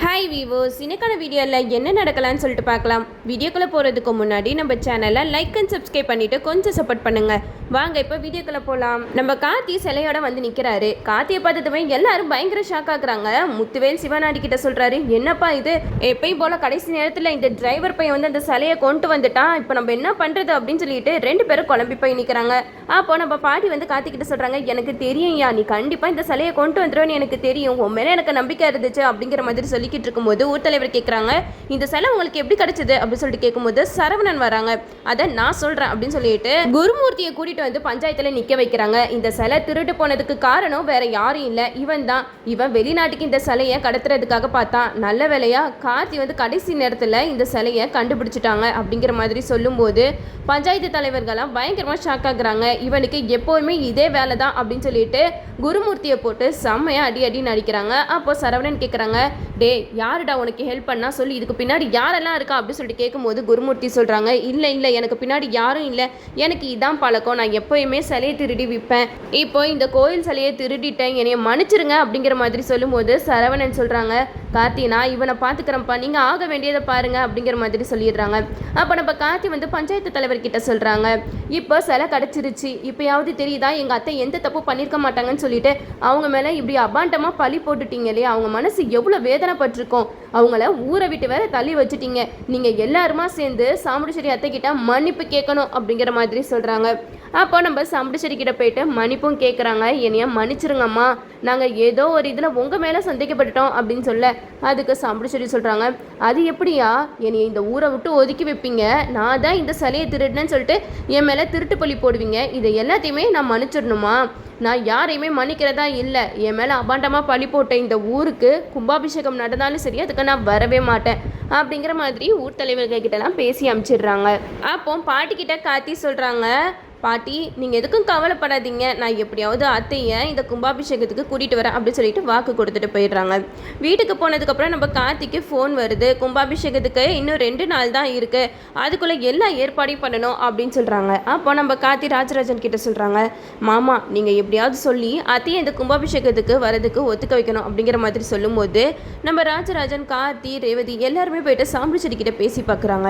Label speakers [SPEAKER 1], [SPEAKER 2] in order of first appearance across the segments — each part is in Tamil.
[SPEAKER 1] ஹாய் வீவோஸ், இன்னைக்கான வீடியோவில் என்ன நடக்கலான்னு சொல்லிட்டு பார்க்கலாம். வீடியோக்குள்ளே போகிறதுக்கு முன்னாடி நம்ம சேனலை லைக் அண்ட் சப்ஸ்கிரைப் பண்ணிவிட்டு கொஞ்சம் சப்போர்ட் பண்ணுங்கள். வாங்க இப்போ வீடியோக்குள்ளே போகலாம். நம்ம கார்த்தி சிலையோட வந்து நிற்கிறாரு. கார்த்தியை பார்த்ததுமே எல்லாரும் பயங்கர ஷாக் ஆகுறாங்க. முத்துவேல் சிவனாடி கிட்ட சொல்கிறாரு, என்னப்பா இது, எப்பயும் போல் கடைசி நேரத்தில் இந்த டிரைவர் பையன் வந்து அந்த சிலையை கொண்டு வந்துட்டான், இப்போ நம்ம என்ன பண்ணுறது அப்படின்னு சொல்லிட்டு ரெண்டு பேரும் குழம்பி போய் நிற்கிறாங்க. அப்போ நம்ம பாட்டி வந்து கார்த்தி கிட்ட சொல்கிறாங்க, எனக்கு தெரியும்யா, நீ கண்டிப்பாக இந்த சிலையை கொண்டு வந்துடுவேன்னு எனக்கு தெரியும், உன் மேலே எனக்கு நம்பிக்கை இருந்துச்சு அப்படிங்கிற மாதிரி சொல்லி இருக்கும்போது ஊர் தலைவர் கேட்குறாங்க, இந்த சிலை உங்களுக்கு எப்படி கிடைச்சது அப்படின்னு சொல்லிட்டு கேட்கும்போது சரவணன் வராங்க. அதை நான் சொல்றேன் அப்படின்னு சொல்லிட்டு குருமூர்த்தியை கூட்டிட்டு வந்து பஞ்சாயத்துல நிக்க வைக்கிறாங்க. இந்த சிலை திருட்டு போனதுக்கு காரணம் வேற யாரும் இல்லை, இவன் தான். இவன் வெளிநாட்டுக்கு இந்த சிலையை கடத்துறதுக்காக பார்த்தான். நல்ல வேலையா கார்த்தி வந்து கடைசி நேரத்தில் இந்த சிலையை கண்டுபிடிச்சிட்டாங்க அப்படிங்கிற மாதிரி சொல்லும்போது பஞ்சாயத்து தலைவர்கள்லாம் பயங்கரமா ஷாக் ஆகுறாங்க. இவனுக்கு எப்போவுமே இதே வேலை தான் அப்படின்னு சொல்லிட்டு குருமூர்த்தியை போட்டு செம்மையா அடி நடிக்கிறாங்க. அப்போ சரவணன் கேட்குறாங்க, டே யாருடா உனக்கு ஹெல்ப் பண்ணா சொல்லி, இதுக்கு பின்னாடி யாரெல்லாம் இருக்கா அப்படின்னு சொல்லிட்டு கேட்கும்போது குருமூர்த்தி சொல்கிறாங்க, இல்லை எனக்கு பின்னாடி யாரும் இல்லை, எனக்கு இதான் பழக்கம், நான் எப்போயுமே சிலையை திருடி விற்பேன், இப்போ இந்த கோயில் சிலையை திருடிட்டேன், என்னைய மன்னிச்சிருங்க அப்படிங்கிற மாதிரி சொல்லும்போது சரவணன் சொல்கிறாங்க, கார்த்தி நான் இவனை பார்த்துக்கிறேன்ப்பா, நீங்கள் ஆக வேண்டியதை பாருங்க அப்படிங்கிற மாதிரி சொல்லிடுறாங்க. அப்போ நம்ம கார்த்தி வந்து பஞ்சாயத்து தலைவர்கிட்ட சொல்கிறாங்க, இப்போ சிலை கிடச்சிருச்சு, இப்போயாவது தெரியுதா எங்கள் அத்தை எந்த தப்பு பண்ணியிருக்க மாட்டாங்கன்னு சொல்லிட்டு அவங்க மேலே இப்படி அபாண்டமாக பழி போட்டுட்டீங்க இல்லையா, அவங்க மனசு எவ்வளோ வேதனைப்பட்டிருக்கோம், அவங்கள ஊரை விட்டு வேற தள்ளி வச்சுட்டீங்க, நீங்கள் எல்லாருமா சேர்ந்து சாமுண்டீஸ்வரி அத்தை கிட்ட மன்னிப்பு கேட்கணும் அப்படிங்கிற மாதிரி சொல்கிறாங்க. அப்போ நம்ம சாமுண்டீஸ்வரி கிட்ட போயிட்டு மன்னிப்பும் கேட்குறாங்க, என்னைய மன்னிச்சிருங்கம்மா, நாங்கள் ஏதோ ஒரு இதில் உங்கள் மேலே சந்தேகப்பட்டுட்டோம் அப்படின்னு சொல்ல, அதுக்கு சாமுண்டீஸ்வரி சொல்கிறாங்க, அது எப்படியா என்னைய இந்த ஊரை விட்டு ஒதுக்கி வைப்பீங்க, நான் தான் இந்த சிலையை திருடுனேன்னு சொல்லிட்டு என் மேலே திருட்டு பழி போடுவீங்க, இதை எல்லாத்தையுமே நான் மன்னிச்சிடணுமா, நான் யாரையுமே மன்னிக்கிறதா இல்லை, என் மேலே அபாண்டமாக பழி போட்ட இந்த ஊருக்கு கும்பாபிஷேகம் நடந்தாலும் சரி அதுக்கு நான் வரவே மாட்டேன் அப்படிங்கிற மாதிரி ஊர் தலைவர்கள் கிட்டலாம் பேசி அனுப்பிச்சிடுறாங்க. அப்போ பாட்டிக்கிட்ட கார்த்தி சொல்கிறாங்க, பாட்டி நீங்கள் எதுக்கும் கவலைப்படாதீங்க, நான் எப்படியாவது அத்தையை இந்த கும்பாபிஷேகத்துக்கு கூட்டிகிட்டு வரேன் அப்படின்னு சொல்லிட்டு வாக்கு கொடுத்துட்டு போயிடுறாங்க. வீட்டுக்கு போனதுக்கப்புறம் நம்ம கார்த்திக்கு ஃபோன் வருது, கும்பாபிஷேகத்துக்கு இன்னும் 2 நாள் தான் இருக்குது, அதுக்குள்ளே எல்லா ஏற்பாடையும் பண்ணணும் அப்படின்னு சொல்கிறாங்க. அப்போ நம்ம கார்த்தி ராஜராஜன் கிட்ட சொல்கிறாங்க, மாமா நீங்கள் எப்படியாவது சொல்லி அத்தையை இந்த கும்பாபிஷேகத்துக்கு வரதுக்கு ஒத்துக்க வைக்கணும் அப்படிங்கிற மாதிரி சொல்லும்போது நம்ம ராஜராஜன், கார்த்தி, ரேவதி எல்லாருமே போயிட்டு சாமுண்டீஸ்வரி கிட்ட பேசி பார்க்குறாங்க.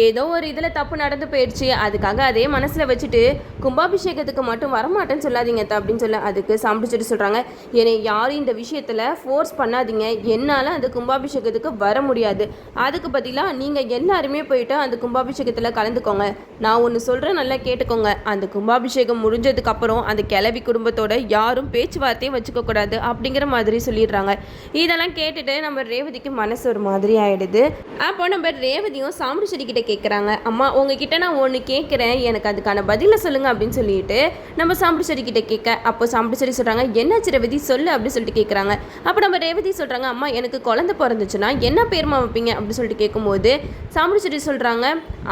[SPEAKER 1] ஏதோ ஒரு இதில் தப்பு நடந்து போயிடுச்சு, அதுக்காக அதே மனசில் வச்சுட்டு கும்பாபிஷேகத்துக்கு மட்டும் வரமாட்டேன்னு சொல்லாதீங்க அப்படின்னு சொல்ல, அதுக்கு சாமுண்டீஸ்வரி சொல்கிறாங்க, என்னை யாரும் இந்த விஷயத்தில் ஃபோர்ஸ் பண்ணாதீங்க, என்னால் அந்த கும்பாபிஷேகத்துக்கு வர முடியாது, அதுக்கு பதிலாக நீங்கள் எல்லாருமே போயிட்டு அந்த கும்பாபிஷேகத்தில் கலந்துக்கோங்க, நான் ஒன்று சொல்கிறேன் நல்லா கேட்டுக்கோங்க, அந்த கும்பாபிஷேகம் முடிஞ்சதுக்கப்புறம் அந்த கிளவி குடும்பத்தோட யாரும் பேச்சுவார்த்தையும் வச்சுக்கக்கூடாது அப்படிங்கிற மாதிரி சொல்லிடுறாங்க. இதெல்லாம் கேட்டுட்டு நம்ம ரேவதிக்கு மனசு ஒரு மாதிரி ஆகிடுது. அப்போ நம்ம ரேவதியும் சாமுண்டீஸ்வரி கிட்ட கேட்குறாங்க, அம்மா உங்ககிட்ட நான் ஒன்று கேட்குறேன், எனக்கு அதுக்கான பதிலை சொல்லுங்க அப்படின்னு சொல்லிட்டு நம்ம சாமுண்டீஸ்வரி கிட்ட கேட்க, அப்போ சாமுண்டீஸ்வரி சொல்றாங்க, என்னாச்சு ரேவதி சொல்லு அப்படின்னு சொல்லிட்டு கேட்குறாங்க. அப்போ நம்ம ரேவதி சொல்றாங்க, அம்மா எனக்கு குழந்தை பிறந்துச்சுன்னா என்ன பேருமா வைப்பீங்க அப்படின்னு சொல்லிட்டு கேட்கும்போது சாமுண்டீஸ்வரி சொல்றாங்க,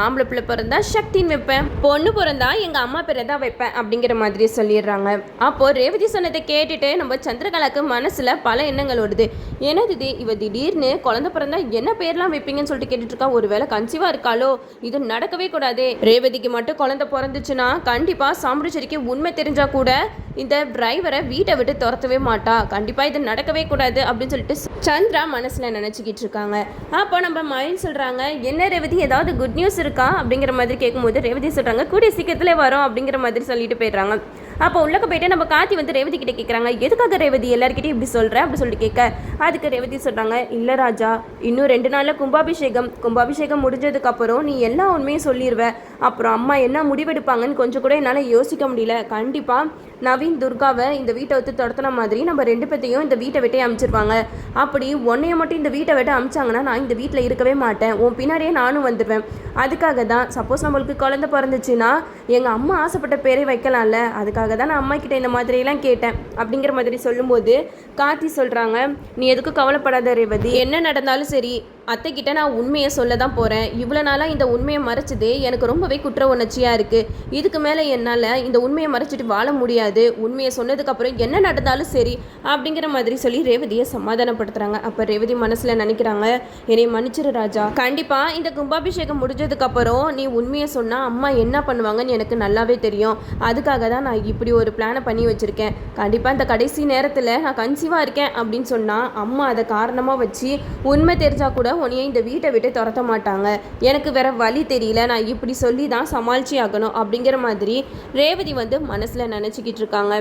[SPEAKER 1] ஆம்பளை பிள்ளை பிறந்தா சக்தின்னு வைப்பேன், பொண்ணு பிறந்தா எங்க அம்மா பேரை தான் வைப்பேன் அப்படிங்கிற மாதிரி சொல்லிடுறாங்க. அப்போ ரேவதி சொன்னதை கேட்டுட்டு நம்ம சந்திரகலாக்கு மனசுல பல எண்ணங்கள் வருது. என்னது இவ திடீர்னு குழந்தை பிறந்தா என்ன பேர்லாம் வைப்பீங்கன்னு சொல்லிட்டு கேட்டுட்டு இருக்கா, ஒருவேளை கன்சீவா இருக்காளோ, இது நடக்கவே கூடாது, ரேவதிக்கு மட்டும் குழந்தை பிறந்துச்சுன்னா கண்டிப்பாக சாமுண்டீஸ்வரிக்கு உண்மை தெரிஞ்சால் கூட இந்த டிரைவரை வீட்டை விட்டு துரத்தவே மாட்டா, கண்டிப்பாக இது நடக்கவே கூடாது அப்படின்னு சொல்லிட்டு சந்திரா மனசில் நினச்சிக்கிட்டு இருக்காங்க. அப்போ நம்ம மயில் சொல்கிறாங்க, என்ன ரேவதி ஏதாவது குட் நியூஸ் இருக்கா அப்படிங்கிற மாதிரி கேட்கும்போது ரேவதி சொல்கிறாங்க, கூடிய சீக்கிரத்தில் வரோம் அப்படிங்கிற மாதிரி சொல்லிட்டு போயிடுறாங்க. அப்போ உள்ளக்க போயிட்டு நம்ம கார்த்தி வந்து ரேவதி கிட்ட கேட்குறாங்க, எதுக்காக ரேவதி எல்லாருக்கிட்டையும் இப்படி சொல்கிறேன் அப்படின்னு சொல்லிட்டு கேட்க, அதுக்கு ரேவதி சொல்கிறாங்க, இல்லை ராஜா, இன்னும் 2 நாளில் கும்பாபிஷேகம் முடிஞ்சதுக்கப்புறம் நீ எல்லா உண்மையும் சொல்லிடுவ, அப்புறம் அம்மா என்ன முடிவெடுப்பாங்கன்னு கொஞ்சம் கூட என்னால் யோசிக்க முடியல, கண்டிப்பாக நவீன் துர்காவை இந்த வீட்டை விட்டு துரத்துன மாதிரி நம்ம 2 பேர்த்தையும் இந்த வீட்டை விட்டே அனுப்பிச்சிருவாங்க, அப்படி உன்னைய மட்டும் இந்த வீட்டை விட்டு அனுப்பிச்சாங்கன்னா நான் இந்த வீட்டில் இருக்கவே மாட்டேன், உன் பின்னாடியே நானும் வந்துடுவேன், அதுக்காக தான் சப்போஸ் நம்மளுக்கு குழந்தை பிறந்துச்சுன்னா எங்கள் அம்மா ஆசைப்பட்ட பேரே வைக்கலாம்ல, அதுக்காக தான் நான் அம்மா கிட்ட இந்த மாதிரியெல்லாம் கேட்டேன் அப்படிங்கிற மாதிரி சொல்லும்போது கார்த்தி சொல்கிறாங்க, நீ எதுக்கும் கவலைப்படாத ரேவதி, என்ன நடந்தாலும் சரி அத்தைக்கிட்ட நான் உண்மையை சொல்ல தான் போகிறேன். இவ்வளோ நாளாக இந்த உண்மையை மறைச்சதே எனக்கு ரொம்பவே குற்ற உணர்ச்சியாக இருக்குது. இதுக்கு மேலே என்னால் இந்த உண்மையை மறைச்சிட்டு வாழ முடியாது. உண்மையை சொன்னதுக்கப்புறம் என்ன நடந்தாலும் சரி அப்படிங்கிற மாதிரி சொல்லி ரேவதியை சமாதானப்படுத்துகிறாங்க. அப்போ ரேவதி மனசில் நினைக்கிறாங்க, என்னை மன்னிச்சிரு ராஜா, கண்டிப்பாக இந்த கும்பாபிஷேகம் முடிஞ்சதுக்கப்புறம் நீ உண்மையை சொன்னால் அம்மா என்ன பண்ணுவாங்கன்னு எனக்கு நல்லாவே தெரியும். அதுக்காக தான் நான் இப்படி ஒரு பிளானை பண்ணி வச்சுருக்கேன். கண்டிப்பாக இந்த கடைசி நேரத்தில் நான் கன்சீவாக இருக்கேன் அப்படின்னு சொன்னால் அம்மா அதை காரணமாக வச்சு உண்மை தெரிஞ்சால் கூட உன்னைய இந்த வீட்டை விட்டு துரத்த மாட்டாங்க. எனக்கு வேற வழி தெரியல, நான் இப்படி சொல்லி தான் சமாளிச்சு ஆகணும் அப்படிங்கிற மாதிரி ரேவதி வந்து மனசில் நினச்சிக்கிட்டு இருக்காங்க.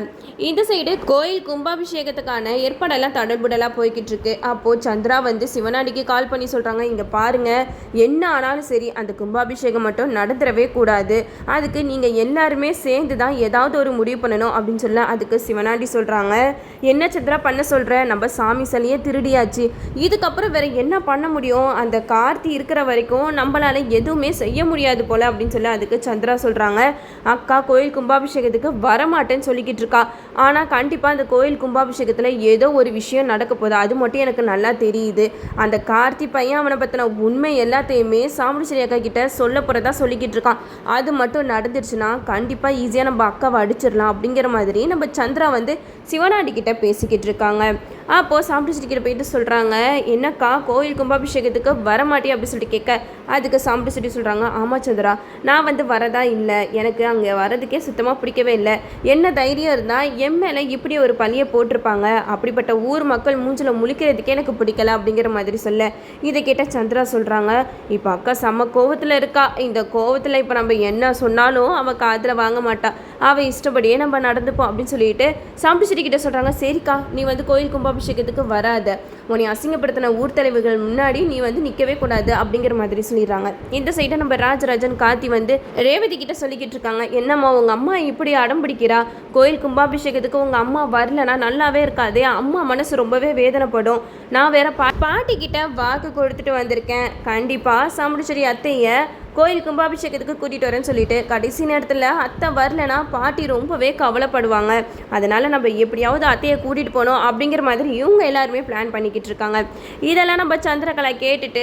[SPEAKER 1] இந்த சைடு கோயில் கும்பாபிஷேகத்துக்கான ஏற்பாடெல்லாம் தடல்புடலாக போய்கிட்டு இருக்கு. அப்போது சந்திரா வந்து சிவனாடிக்கு கால் பண்ணி சொல்கிறாங்க, இங்கே பாருங்கள், என்ன ஆனாலும் சரி அந்த கும்பாபிஷேகம் மட்டும் நடந்துடவே கூடாது. அதுக்கு நீங்கள் எல்லாருமே சேர்ந்து தான் ஏதாவது ஒரு முடிவு பண்ணணும் அப்படின்னு சொல்ல அதுக்கு சிவனாடி சொல்கிறாங்க, என்ன சந்திரா பண்ண சொல்கிற, நம்ம சாமி சிலையே திருடியாச்சு, இதுக்கப்புறம் வேற என்ன பண்ண முடியும், அந்த கார்த்தி இருக்கிற வரைக்கும் நம்மளால எதுவுமே செய்ய முடியாது போல அப்படின்னு சொல்லி அதுக்கு சந்திரா சொல்கிறாங்க, அக்கா கோயில் கும்பாபிஷேகத்துக்கு வரமாட்டேன்னு சொல்லிக்கிட்டு இருக்கா. ஆனால் கண்டிப்பாக அந்த கோயில் கும்பாபிஷேகத்தில் ஏதோ ஒரு விஷயம் நடக்க போகுது, அது மட்டும் எனக்கு நல்லா தெரியுது. அந்த கார்த்தி பையன் அவனை பற்றின உண்மை எல்லாத்தையுமே சாமுண்டீஸ்வரி அக்கா கிட்ட சொல்ல போகிறதா சொல்லிக்கிட்டு இருக்கான். அது மட்டும் நடந்துருச்சுன்னா கண்டிப்பாக ஈஸியாக நம்ம அக்காவை அடிச்சிடலாம் அப்படிங்கிற மாதிரி நம்ம சந்திரா வந்து சிவனாடி கிட்ட பேசிக்கிட்டு இருக்காங்க. அப்போது சாமுண்டீஸ்வரி கிட்ட போயிட்டு சொல்கிறாங்க, என்னக்கா கோயில் கும்பாபிஷேகத்துக்கு வரமாட்டே அப்படின்னு சொல்லிட்டு கேட்க அதுக்கு சாமுண்டீஸ்வரி சொல்கிறாங்க, ஆமாம் சந்திரா, நான் வந்து வரதா இல்லை, எனக்கு அங்கே வரதுக்கே சுத்தமாக பிடிக்கவே இல்லை. என்ன தைரியம் இருந்தால் என் மேலே இப்படி ஒரு பழியை போட்டிருப்பாங்க, அப்படிப்பட்ட ஊர் மக்கள் மூஞ்சில் முழிக்கிறதுக்கே எனக்கு பிடிக்கல அப்படிங்கிற மாதிரி சொல்ல இதை கேட்ட சந்திரா சொல்கிறாங்க, இப்போ அக்கா செம்ம கோவத்தில் இருக்கா, இந்த கோவத்தில் இப்போ நம்ம என்ன சொன்னாலும் அவள் காதில் வாங்க மாட்டா, அவள் இஷ்டப்படியே நம்ம நடந்துப்போம் அப்படின்னு சொல்லிட்டு சாமுண்டீஸ்வரி கிட்ட சொல்கிறாங்க, சரிக்கா நீ வந்து கோயில் கும்பாபிஷேகத்துக்கு வராத, உன்னை அசிங்கப்படுத்தின ஊர் தலைவர்கள் முன்னாடி நீ வந்து நிற்கவே கூடாது அப்படிங்கிற மாதிரி சொல்லிடுறாங்க. இந்த சைடை நம்ம ராஜராஜன் கார்த்தி வந்து ரேவதி கிட்ட சொல்லிக்கிட்டு இருக்காங்க, என்னம்மா உங்கள் அம்மா இப்படி அடம் பிடிக்கிறா, கோயில் கும்பாபிஷேகத்துக்கு உங்கள் அம்மா வரலன்னா நல்லாவே இருக்காது, அம்மா மனசு ரொம்பவே வேதனைப்படும். நான் வேற பாட்டி கிட்ட வாக்கு கொடுத்துட்டு வந்திருக்கேன், கண்டிப்பாக சாமுண்டீஸ்வரி அத்தையை கோயில் கும்பாபிஷேகத்துக்கு கூட்டிகிட்டு வரேன்னு சொல்லிட்டு கடைசி நேரத்தில் அத்தை வரலனா பாட்டி ரொம்பவே கவலைப்படுவாங்க. அதனால் நம்ம எப்படியாவது அத்தையை கூட்டிகிட்டு போகணும் அப்படிங்கிற மாதிரி இவங்க எல்லாருமே பிளான் பண்ணிக்கிட்டு இருக்காங்க. இதெல்லாம் நம்ம சந்திரகலா கேட்டுட்டு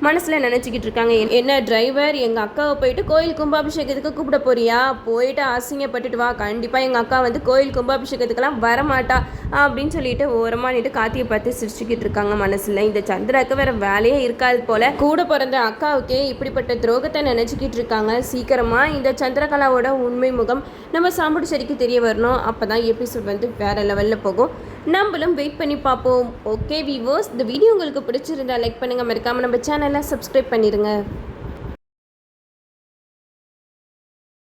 [SPEAKER 1] மனசில் நினச்சிக்கிட்டு இருக்காங்க, என்ன டிரைவர் எங்கள் அக்காவை போயிட்டு கோயில் கும்பாபிஷேகத்துக்கு கூப்பிட போறியா, போயிட்டு அசிங்கப்பட்டுட்டு வா, கண்டிப்பாக எங்கள் அக்கா வந்து கோயில் கும்பாபிஷேகத்துக்கெல்லாம் வரமாட்டா அப்படின்னு சொல்லிட்டு ஓரமாக நின்று கார்த்தியை பார்த்து சிரிச்சுக்கிட்டு இருக்காங்க மனசில். இந்த சந்திராவுக்கு வேறு வேலையே இருக்காது போல், கூட பிறந்த அக்காவுக்கே இப்படிப்பட்ட துரோகத்தை நினைச்சுக்கிட்டு இருக்காங்க. சீக்கிரமா இந்த சந்திரகலாவோட உண்மை முகம் நம்ம சாமுண்டீஸ்வரிக்கு தெரிய வரணும். அப்பதான் எபிசோட் வந்து வேற லெவல்ல போகும். நம்மளும் வெயிட் பண்ணி பார்ப்போம். ஓகே வீவர்ஸ், இந்த வீடியோ உங்களுக்கு பிடிச்சிருந்தா லைக் பண்ணுங்க, மறக்காம நம்ம சேனலை சப்ஸ்கிரைப் பண்ணிடுங்க.